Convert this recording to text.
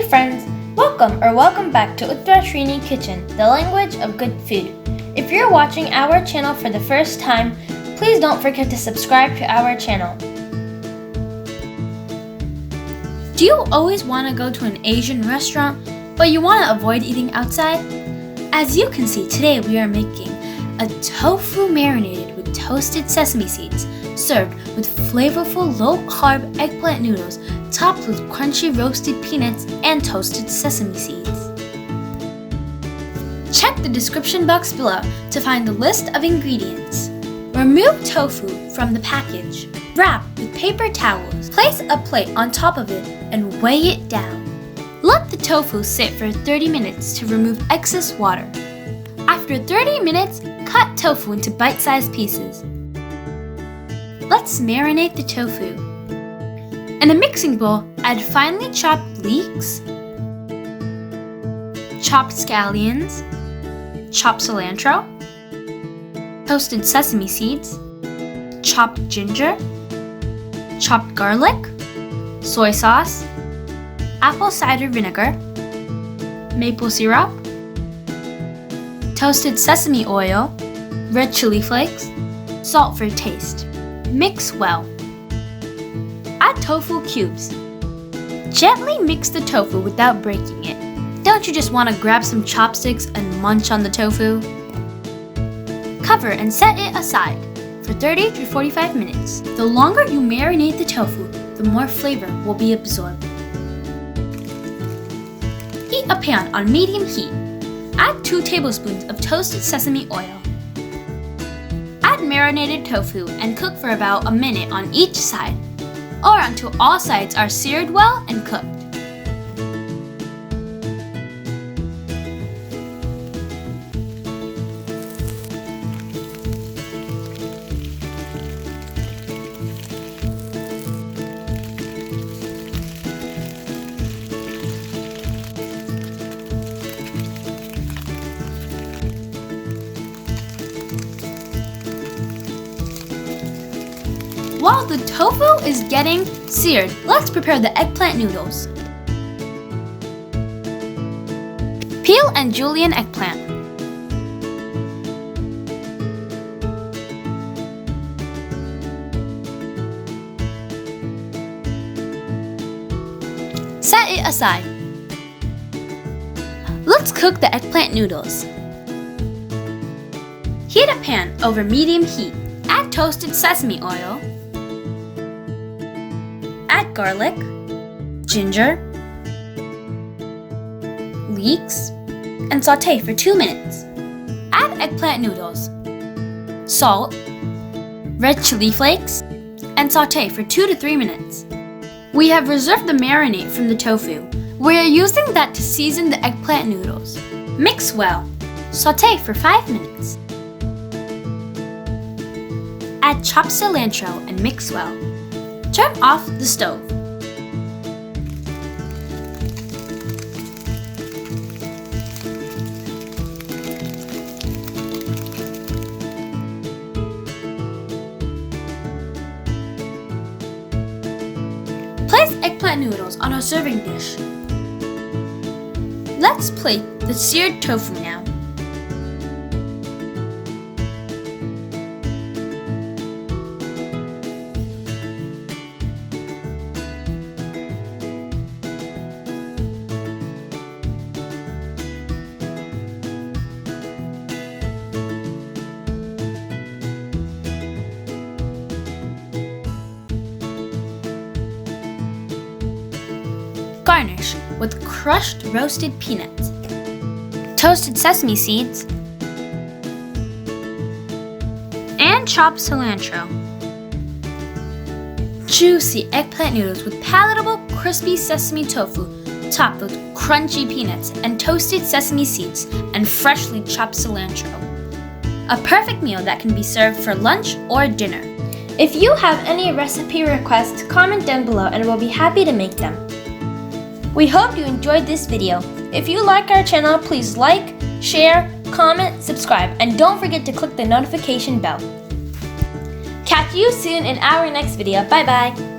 friends, welcome back to Uttarashrini Kitchen, the language of good food. If you're watching our channel for the first time, please don't forget to subscribe to our channel. Do you always want to go to an Asian restaurant, but you want to avoid eating outside? As you can see, today we are making a tofu marinated with toasted sesame seeds, served with flavorful low-carb eggplant noodles, topped with crunchy roasted peanuts and toasted sesame seeds. Check the description box below to find the list of ingredients. Remove tofu from the package. Wrap with paper towels. Place a plate on top of it and weigh it down. Let the tofu sit for 30 minutes to remove excess water. After 30 minutes, cut tofu into bite-sized pieces. Let's marinate the tofu. In a mixing bowl, add finely chopped leeks, chopped scallions, chopped cilantro, toasted sesame seeds, chopped ginger, chopped garlic, soy sauce, apple cider vinegar, maple syrup, toasted sesame oil, red chili flakes, salt for taste. Mix well. Add tofu cubes. Gently mix the tofu without breaking it. Don't you just want to grab some chopsticks and munch on the tofu? Cover and set it aside for 30 to 45 minutes. The longer you marinate the tofu, the more flavor will be absorbed. Heat a pan on medium heat. Add 2 tablespoons of toasted sesame oil. Add marinated tofu and cook for about a minute on each side, or until all sides are seared well and cooked. While the tofu is getting seared, let's prepare the eggplant noodles. Peel and julienne eggplant. Set it aside. Let's cook the eggplant noodles. Heat a pan over medium heat. Add toasted sesame oil. Add garlic, ginger, leeks, and saute for 2 minutes. Add eggplant noodles, salt, red chili flakes, and saute for 2 to 3 minutes. We have reserved the marinade from the tofu. We are using that to season the eggplant noodles. Mix well. Saute for 5 minutes. Add chopped cilantro and mix well. Turn off the stove. Place eggplant noodles on a serving dish. Let's plate the seared tofu now. Garnish with crushed roasted peanuts, toasted sesame seeds, and chopped cilantro. Juicy eggplant noodles with palatable, crispy sesame tofu, topped with crunchy peanuts and toasted sesame seeds and freshly chopped cilantro. A perfect meal that can be served for lunch or dinner. If you have any recipe requests, comment down below and we'll be happy to make them. We hope you enjoyed this video. If you like our channel, please like, share, comment, subscribe, and don't forget to click the notification bell. Catch you soon in our next video. Bye bye!